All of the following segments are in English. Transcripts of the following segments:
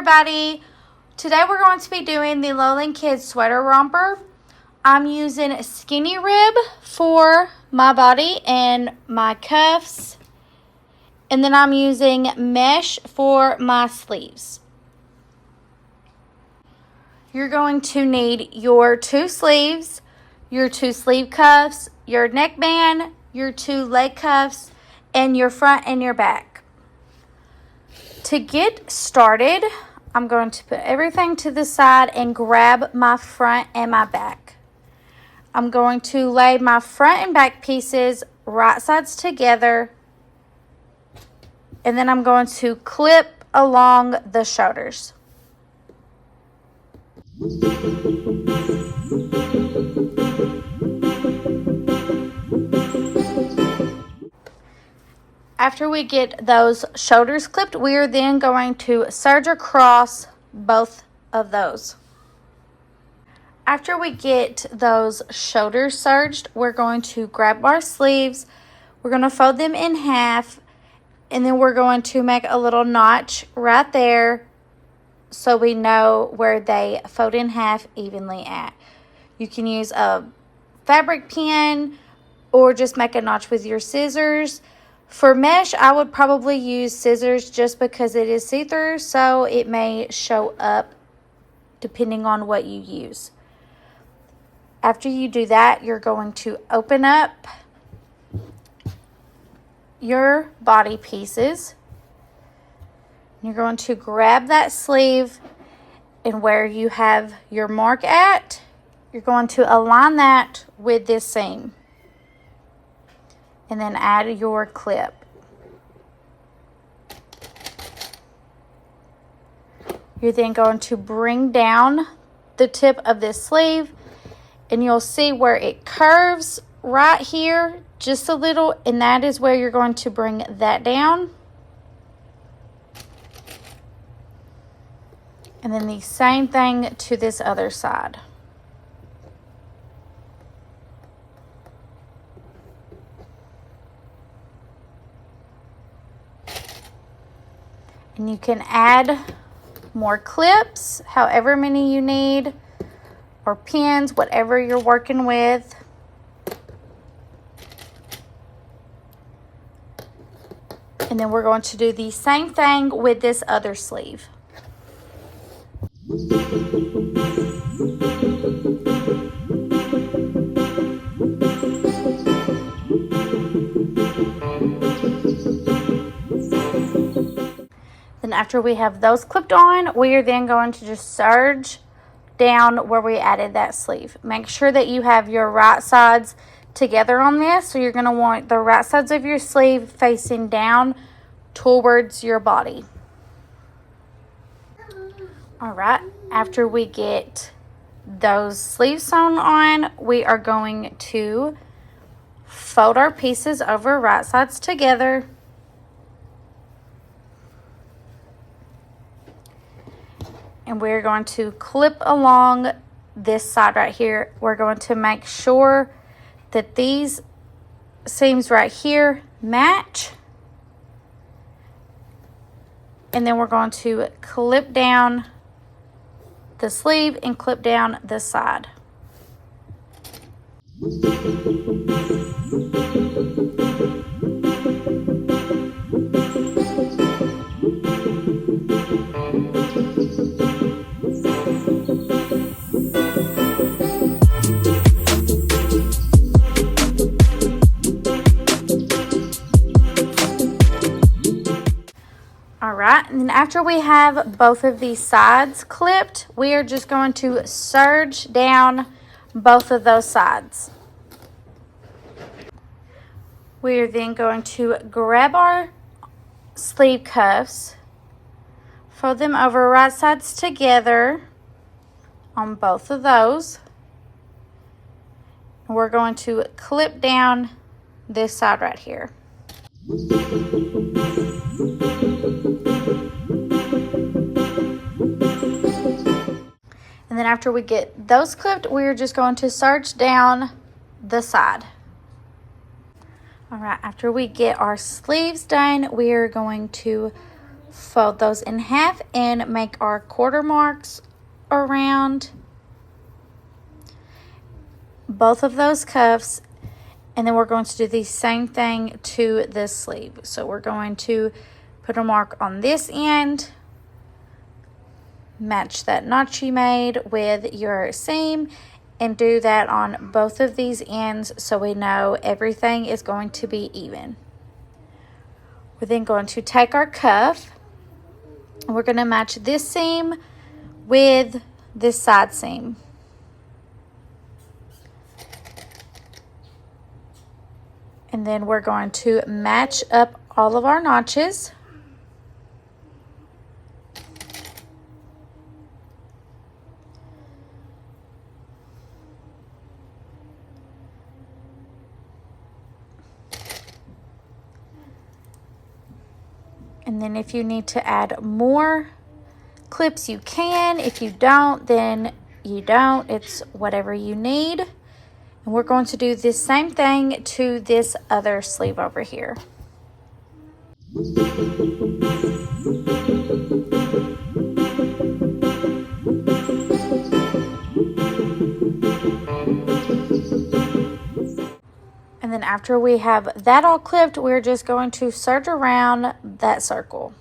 everybody. Today we're going to be doing the Lowland Kids sweater romper. I'm using skinny rib for my body and my cuffs. And then I'm using mesh for my sleeves. You're going to need your 2 sleeves, your 2 sleeve cuffs, your neckband, your 2 leg cuffs, and your front and your back. To get started, I'm going to put everything to the side and grab my front and my back. I'm going to lay my front and back pieces right sides together, and then I'm going to clip along the shoulders. After we get those shoulders clipped, we are then going to serge across both of those. After we get those shoulders serged, we're going to grab our sleeves. We're going to fold them in half, and then we're going to make a little notch right there so we know where they fold in half evenly at. You can use a fabric pin or just make a notch with your scissors. For mesh, I would probably use scissors just because it is see-through, so it may show up depending on what you use. After you do that, you're going to open up your body pieces. You're going to grab that sleeve, and where you have your mark at, you're going to align that with this seam. And then add your clip. You're then going to bring down the tip of this sleeve, and you'll see where it curves right here just a little, and that is where you're going to bring that down. And then the same thing to this other side. And you can add more clips, however many you need, or pins, whatever you're working with. And then we're going to do the same thing with this other sleeve. Then after we have those clipped on, we are then going to just serge down where we added that sleeve. Make sure that you have your right sides together on this. So you're going to want the right sides of your sleeve facing down towards your body. All right, after we get those sleeves sewn on, we are going to fold our pieces over right sides together. And we're going to clip along this side right here. We're going to make sure that these seams right here match. And then we're going to clip down the sleeve and clip down the side. Alright, and then after we have both of these sides clipped, we are just going to serge down both of those sides. We are then going to grab our sleeve cuffs, fold them over right sides together on both of those. And we're going to clip down this side right here. And then after we get those clipped, we're just going to serge down the side. All right, after we get our sleeves done, we are going to fold those in half and make our quarter marks around both of those cuffs. And then we're going to do the same thing to this sleeve. So we're going to put a mark on this end, match that notch you made with your seam, and do that on both of these ends so we know everything is going to be even. We're then going to take our cuff and we're going to match this seam with this side seam. And then we're going to match up all of our notches. And then if you need to add more clips, you can. If you don't, then you don't. It's whatever you need. And we're going to do this same thing to this other sleeve over here. And then after we have that all clipped, we're just going to serge around that circle.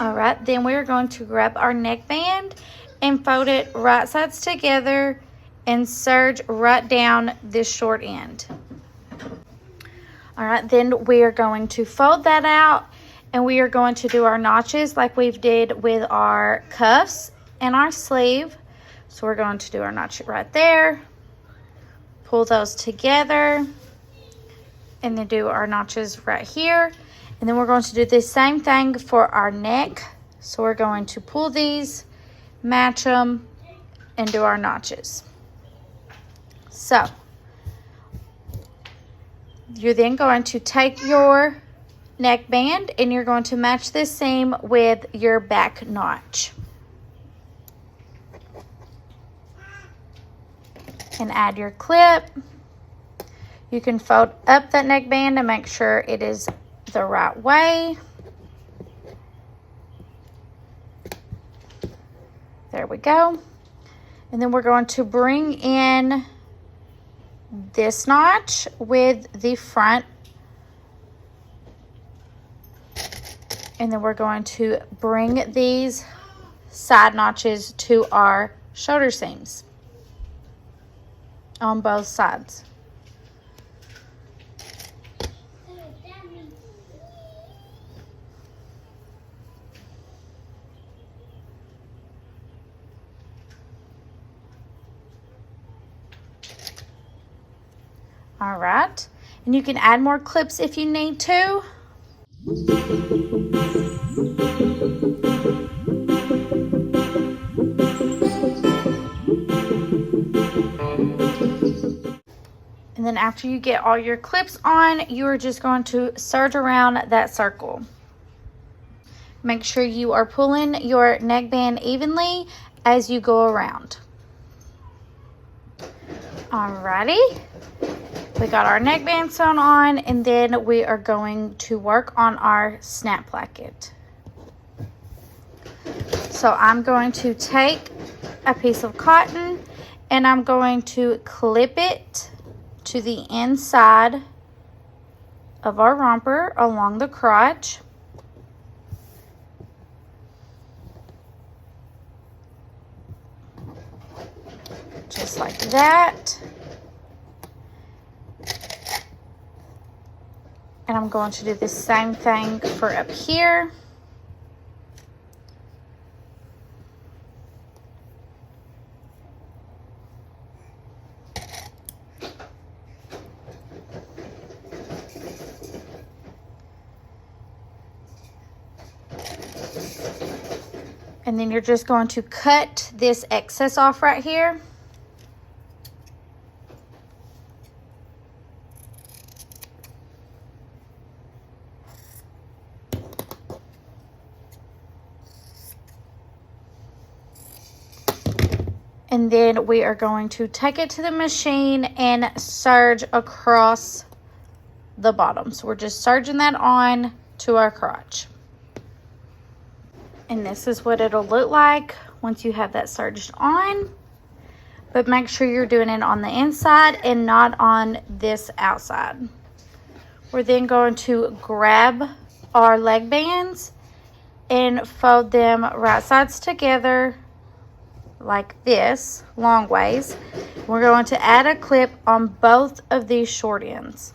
All right, then we're going to grab our neckband and fold it right sides together and serge right down this short end. All right, then we are going to fold that out and we are going to do our notches like we've did with our cuffs and our sleeve. So we're going to do our notch right there, pull those together, and then do our notches right here. And then we're going to do the same thing for our neck. So we're going to pull these, match them, and do our notches. So you're then going to take your neckband and you're going to match this seam with your back notch. And add your clip. You can fold up that neckband and make sure it is the right way. There we go. And then we're going to bring in this notch with the front. And then we're going to bring these side notches to our shoulder seams on both sides. All right, and you can add more clips if you need to. And then after you get all your clips on, you are just going to serge around that circle. Make sure you are pulling your neckband evenly as you go around. Alrighty. We got our neckband sewn on, and then we are going to work on our snap placket. So I'm going to take a piece of cotton and I'm going to clip it to the inside of our romper along the crotch. Just like that. And I'm going to do the same thing for up here. And then you're just going to cut this excess off right here. And then we are going to take it to the machine and serge across the bottom. So we're just serging that on to our crotch. And this is what it'll look like once you have that serged on. But make sure you're doing it on the inside and not on this outside. We're then going to grab our leg bands and fold them right sides together like this, long ways. We're going to add a clip on both of these short ends.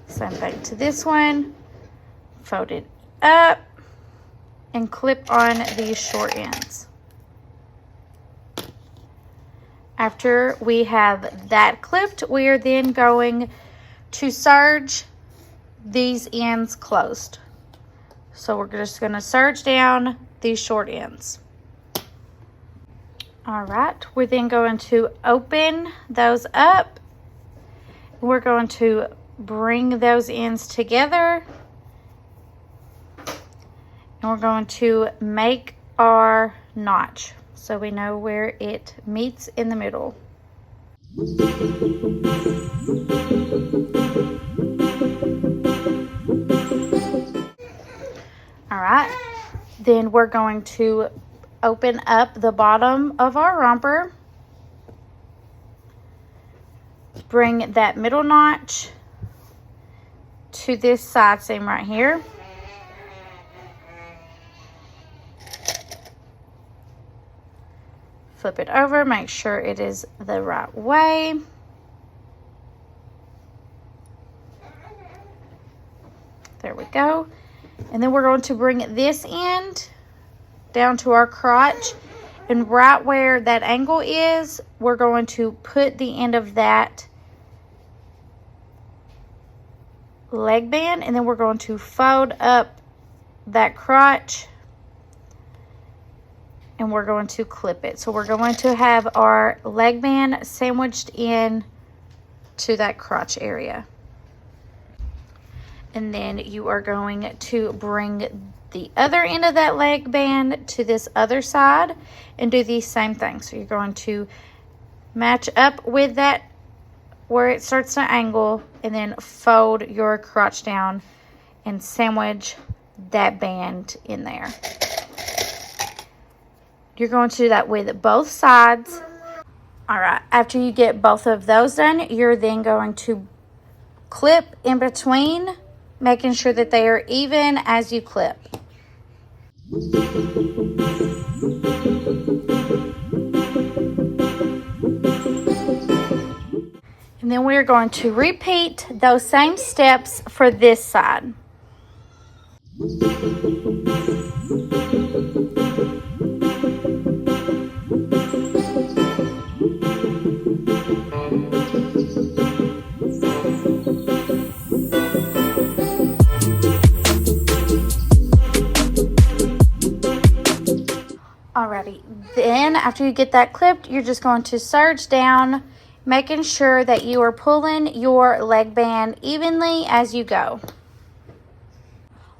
Same thing to this one. Fold it up and clip on these short ends. After we have that clipped, we are then going to serge these ends closed. So we're just going to serge down these short ends. All right, we're then going to open those up. We're going to bring those ends together. And we're going to make our notch so we know where it meets in the middle. All right, then we're going to open up the bottom of our romper. Bring that middle notch to this side seam right here. Flip it over, make sure it is the right way. There we go. And then we're going to bring this end down to our crotch. And right where that angle is, we're going to put the end of that leg band. And then we're going to fold up that crotch. And we're going to clip it. So we're going to have our leg band sandwiched in to that crotch area. And then you are going to bring the other end of that leg band to this other side and do the same thing. So you're going to match up with that where it starts to angle and then fold your crotch down and sandwich that band in there. You're going to do that with both sides. All right, after you get both of those done, you're then going to clip in between, making sure that they are even as you clip. And then we're going to repeat those same steps for this side. Alrighty, then after you get that clipped, you're just going to serge down, making sure that you are pulling your leg band evenly as you go.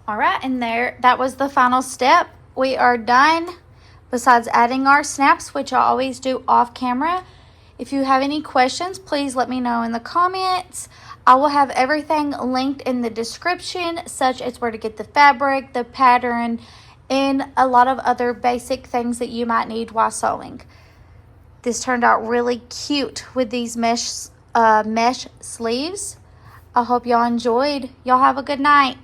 Alright, and that was the final step. We are done, besides adding our snaps, which I always do off camera. If you have any questions, please let me know in the comments. I will have everything linked in the description, such as where to get the fabric, the pattern, and a lot of other basic things that you might need while sewing. This turned out really cute with these mesh sleeves. I hope y'all enjoyed. Y'all have a good night.